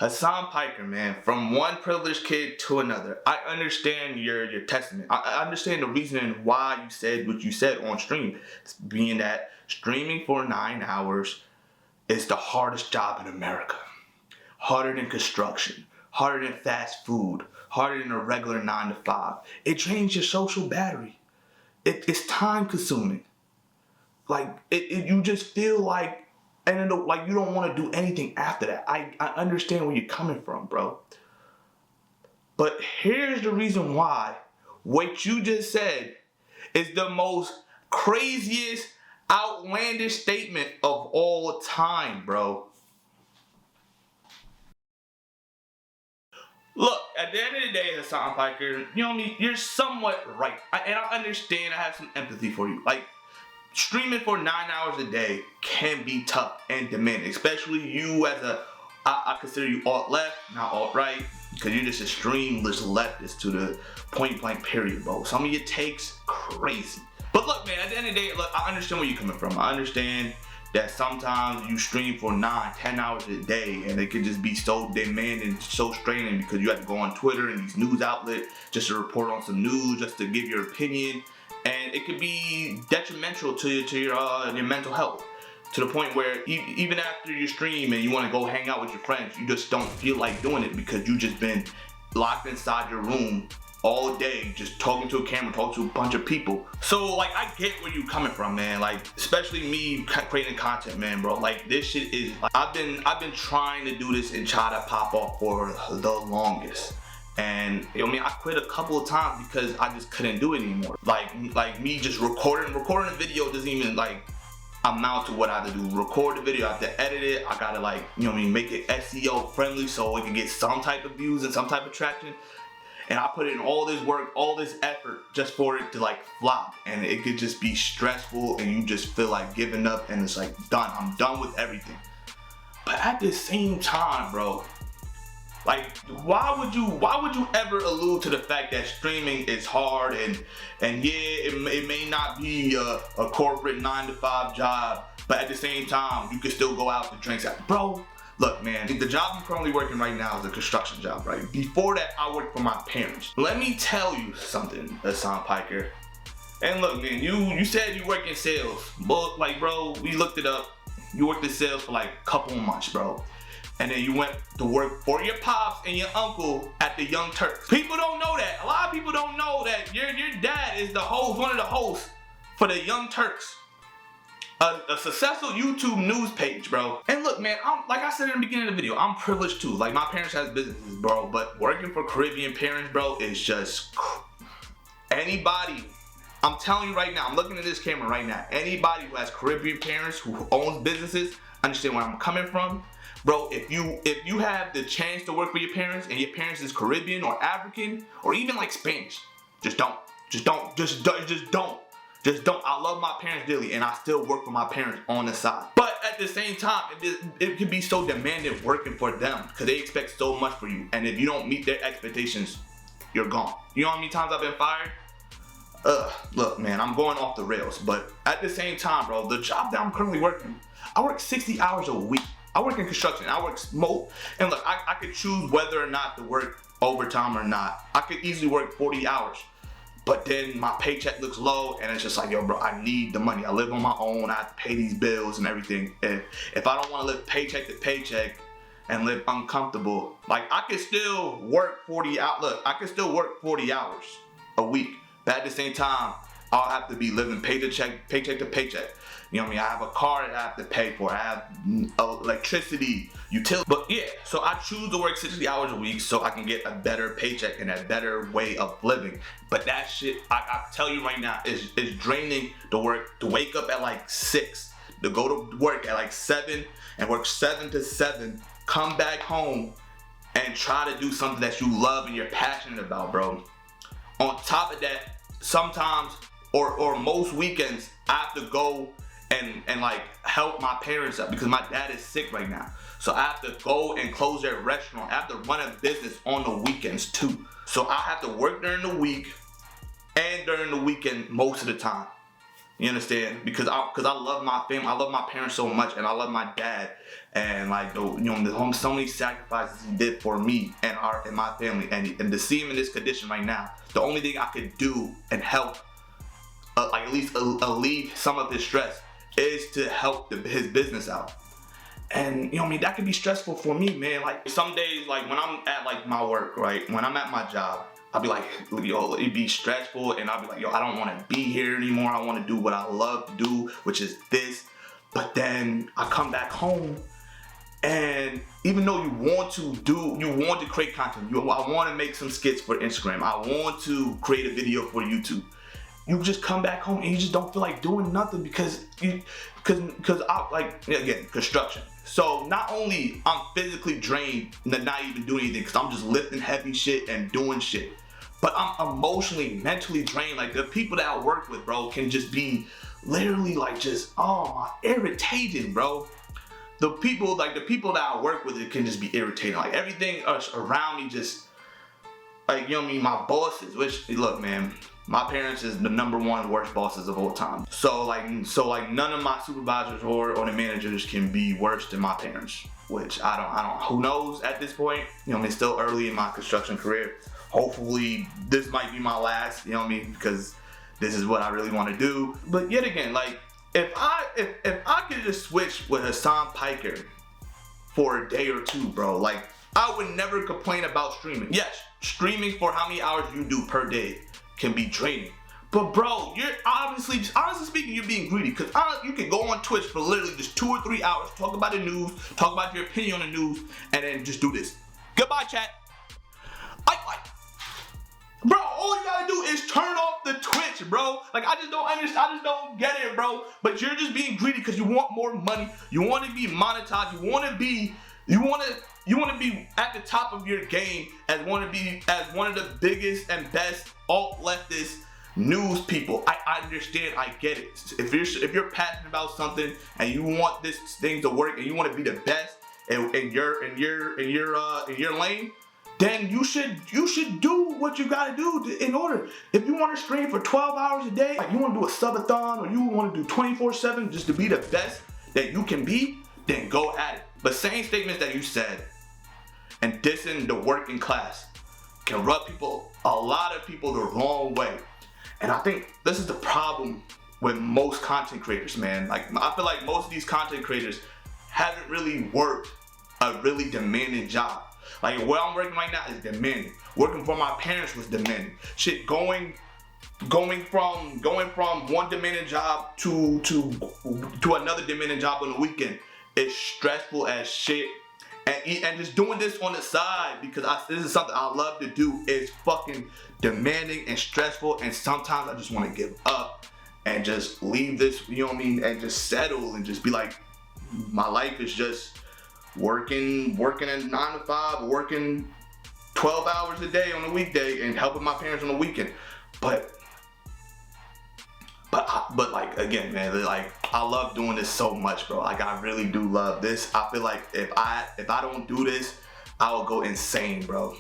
Hasan Piker, man, from one privileged kid to another. I understand your testament. I understand the reason why you said what you said on stream, being that streaming for 9 hours is the hardest job in America. Harder than construction, harder than fast food, harder than a regular 9 to 5. It drains your social battery. It's time consuming. Like, you just feel like, and like you don't want to do anything after that. I understand where you're coming from, bro. But here's the reason why what you just said is the most craziest, outlandish statement of all time, bro. Look, at the end of the day, Hasan Piker, you know what I mean? You're somewhat right. And I understand, I have some empathy for you. Like, streaming for 9 hours a day can be tough and demanding, especially you as I consider you alt-left, not alt-right, because you're just a streamless leftist to the point blank period, bro. Some of your takes, crazy. But look, man, at the end of the day, look, I understand where you're coming from. I understand that sometimes you stream for 9, 10 hours a day and it could just be so demanding, so straining because you have to go on Twitter and these news outlets just to report on some news, just to give your opinion. And it could be detrimental to your mental health, to the point where even after you stream and you want to go hang out with your friends, you just don't feel like doing it because you just been locked inside your room all day, just talking to a camera, talking to a bunch of people. So like, I get where you coming from, man. Like, especially me creating content, man, bro. Like, this shit is, like, I've been trying to do this and try to pop off for the longest. And I mean, I quit a couple of times because I just couldn't do it anymore. Like me just recording a video doesn't even like amount to what I have to do. Record the video, I have to edit it. I gotta, like, you know what I mean, make it SEO friendly so it can get some type of views and some type of traction. And I put in all this work, all this effort just for it to like flop. And it could just be stressful and you just feel like giving up and it's like done. I'm done with everything. But at the same time, bro, like, why would you ever allude to the fact that streaming is hard and yeah, it may not be a corporate 9 to 5 job, but at the same time, you can still go out to drinks. Bro, look, man, the job I'm currently working right now is a construction job, right? Before that, I worked for my parents. Let me tell you something, Hasan Piker. And look, man, you said you work in sales, but like, bro, we looked it up. You worked in sales for like a couple of months, bro. And then you went to work for your pops and your uncle at the Young Turks. People don't know that. A lot of people don't know that your dad is the host, one of the hosts for the Young Turks. A successful YouTube news page, bro. And look, man, like I said in the beginning of the video, I'm privileged too. Like, my parents has businesses, bro. But working for Caribbean parents, bro, is just anybody. I'm telling you right now, I'm looking at this camera right now. Anybody who has Caribbean parents who owns businesses, understand where I'm coming from. Bro, if you have the chance to work with your parents and your parents is Caribbean or African or even like Spanish, just don't. I love my parents dearly and I still work for my parents on the side. But at the same time, it can be so demanding working for them because they expect so much for you. And if you don't meet their expectations, you're gone. You know how many times I've been fired? Look, man, I'm going off the rails. But at the same time, bro, the job that I'm currently working, I work 60 hours a week. I work in construction, I work smoke, and look, I could choose whether or not to work overtime or not. I could easily work 40 hours, but then my paycheck looks low, and it's just like, yo, bro, I need the money. I live on my own, I have to pay these bills and everything. If I don't want to live paycheck to paycheck and live uncomfortable, like, I could still work 40 hours. Look, I could still work 40 hours a week, but at the same time, I'll have to be living paycheck to paycheck. You know what I mean? I have a car that I have to pay for. I have electricity, utilities. But yeah, so I choose to work 60 hours a week so I can get a better paycheck and a better way of living. But that shit, I tell you right now, is draining to work, to wake up at like 6, to go to work at like 7 and work 7 to 7, come back home and try to do something that you love and you're passionate about, bro. On top of that, sometimes or most weekends, I have to go and like help my parents out because my dad is sick right now. So I have to go and close their restaurant. I have to run a business on the weekends too. So I have to work during the week and during the weekend most of the time. You understand? Because I love my family, I love my parents so much, and I love my dad, and like so many sacrifices he did for me and my family, and to see him in this condition right now, the only thing I could do and help, like at least alleviate some of his stress, is to help his business out. And that can be stressful for me, man. Like some days, like when I'm at like my work, right? When I'm at my job, I'll be like, yo, it'd be stressful, and I'll be like, yo, I don't want to be here anymore. I want to do what I love to do, which is this. But then I come back home, and even though you want to create content, I want to make some skits for Instagram, I want to create a video for YouTube, you just come back home and you just don't feel like doing nothing because I, like, again, construction. So not only I'm physically drained, not even doing anything because I'm just lifting heavy shit and doing shit, but I'm emotionally, mentally drained. Like the people that I work with, bro, can just be literally like just, irritating, bro. The people that I work with, it can just be irritating. Like everything around me just, like, my bosses, which, look, man, my parents is the #1 worst bosses of all time. So none of my supervisors or the managers can be worse than my parents, which I don't, who knows at this point? It's still early in my construction career. Hopefully this might be my last, because this is what I really want to do. But yet again, like, if I could just switch with Hasan Piker for a day or two, bro, like, I would never complain about streaming. Yes, streaming for how many hours you do per day can be draining. But bro, you're honestly speaking, you're being greedy, because you can go on Twitch for literally just 2 or 3 hours, talk about the news, talk about your opinion on the news, and then just do this. Goodbye, chat. Bro, all you gotta do is turn off the Twitch, bro. Like, I just don't understand, I just don't get it, bro. But you're just being greedy because you want more money, you want to be monetized, you want to be at the top of your game as one of the biggest and best alt-leftist news people. I understand, I get it. If you're passionate about something and you want this thing to work and you want to be the best in your lane, then you should do what you gotta do in order. If you want to stream for 12 hours a day, like you want to do a subathon, or you want to do 24/7 just to be the best that you can be, then go at it. But saying statements that you said and dissing the working class can rub a lot of people the wrong way. And I think this is the problem with most content creators, man. Like, I feel like most of these content creators haven't really worked a really demanding job. Like, where I'm working right now is demanding. Working for my parents was demanding. Shit, going from one demanding job to another demanding job on the weekend is stressful as shit. And just doing this on the side because this is something I love to do is fucking demanding and stressful. And sometimes I just want to give up and just leave this, and just settle and just be like, my life is just working a 9 to 5, working 12 hours a day on a weekday and helping my parents on the weekend. But like, again, man, like, I love doing this so much, bro. Like, I really do love this. I feel like if I don't do this, I will go insane, bro.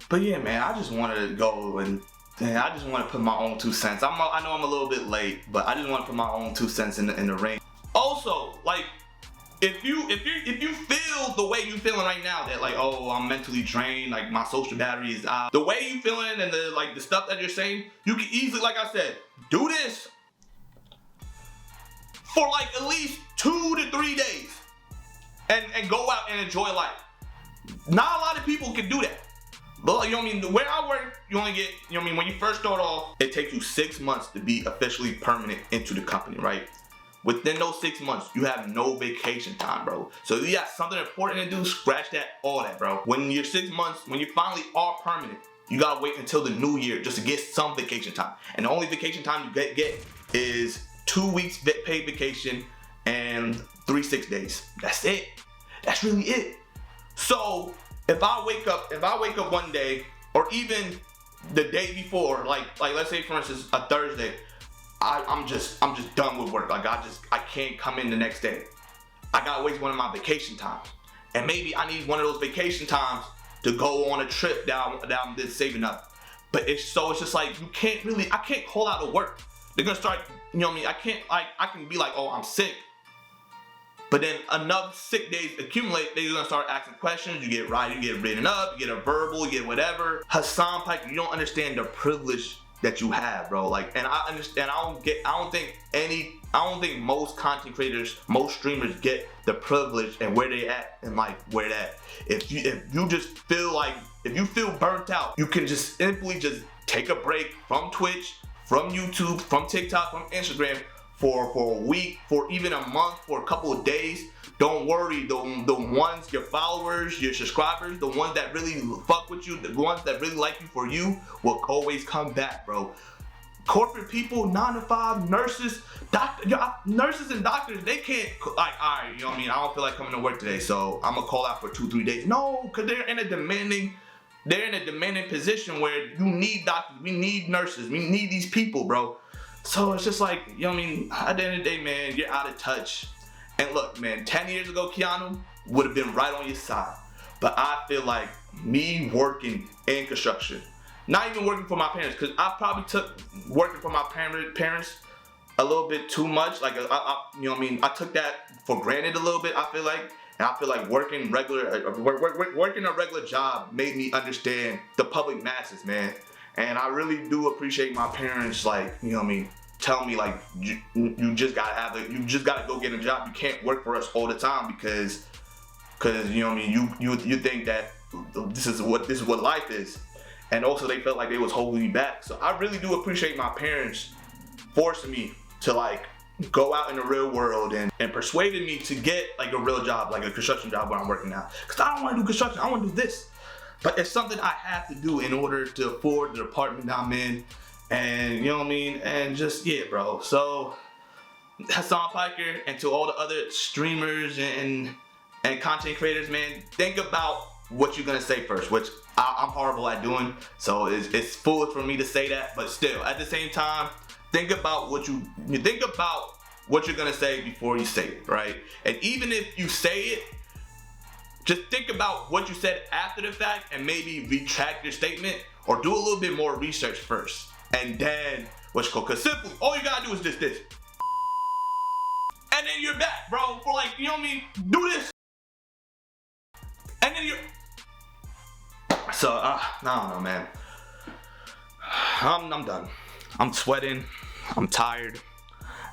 But yeah, man, I just wanted to go and I just want to put my own 2 cents. I know I'm a little bit late, but I just want to put my own 2 cents in the ring. Also, like, if you feel the way you feeling right now, that like, oh, I'm mentally drained, like my social battery is out, the way you feeling and the stuff that you're saying, you can easily, like I said, do this for like at least 2 to 3 days and go out and enjoy life. Not a lot of people can do that. But where I work, you only get, when you first start off, it takes you 6 months to be officially permanent into the company, right? Within those 6 months, you have no vacation time, bro. So if you got something important to do, scratch all that, bro. When you're 6 months, when you finally are permanent, you gotta wait until the new year just to get some vacation time. And the only vacation time you get is 2 weeks paid vacation and 3 sick days. That's it. That's really it. So if I wake up one day, or even the day before, like let's say for instance a Thursday, I'm just done with work. Like I can't come in the next day. I gotta waste one of my vacation times, and maybe I need one of those vacation times to go on a trip that I'm saving up. But it's just like I can't call out of work. They're gonna start, you know what I mean? I can be like, oh, I'm sick. But then enough sick days accumulate, they're gonna start asking questions. You get right, you get written up, you get a verbal, you get whatever. Hasan Piker, you don't understand the privilege that you have, bro. Like, and I understand. I don't think most content creators, most streamers get the privilege and where they at and like where they at. If you just feel like, if you feel burnt out, you can just simply just take a break from Twitch, from YouTube, from TikTok, from Instagram for a week, for even a month, for a couple of days. Don't worry, the ones, your followers, your subscribers, the ones that really fuck with you, the ones that really like you for you, will always come back, bro. Corporate people, 9 to 5, nurses, nurses and doctors, they can't, like, all right, you know what I mean? I don't feel like coming to work today, so I'm gonna call out for 2-3 days. No, because they're in a demanding position where you need doctors, we need nurses, we need these people, bro. So it's just like, you know what I mean? At the end of the day, man, you're out of touch. And look, man, 10 years ago, Keanu would have been right on your side. But I feel like me working in construction, not even working for my parents, because I probably took working for my parents a little bit too much. Like, you know what I mean? I took that for granted a little bit, I feel like. And I feel like working a regular job made me understand the public masses, man. And I really do appreciate my parents, like, you know what I mean, tell me like, you just gotta go get a job. You can't work for us all the time because you know what I mean, you think that this is what life is. And also they felt like they was holding me back. So I really do appreciate my parents forcing me to like go out in the real world and persuaded me to get like a real job, like a construction job where I'm working now. Cause I don't wanna do construction, I wanna do this. But it's something I have to do in order to afford the apartment I'm in. And you know what I mean? And just, yeah, bro. So, Hasan Piker, and to all the other streamers and content creators, man, think about what you're gonna say first, which I'm horrible at doing. So it's foolish for me to say that, but still, at the same time, think about what you're gonna say before you say it, right? And even if you say it, just think about what you said after the fact and maybe retract your statement or do a little bit more research first. And then, because simply, all you gotta do is just this. And then you're back, bro, for like, you know what I mean? Do this. And then you're... So, I don't know, man. I'm done. I'm sweating. I'm tired.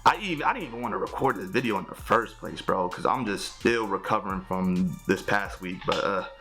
I didn't even want to record this video in the first place, bro, because I'm just still recovering from this past week. But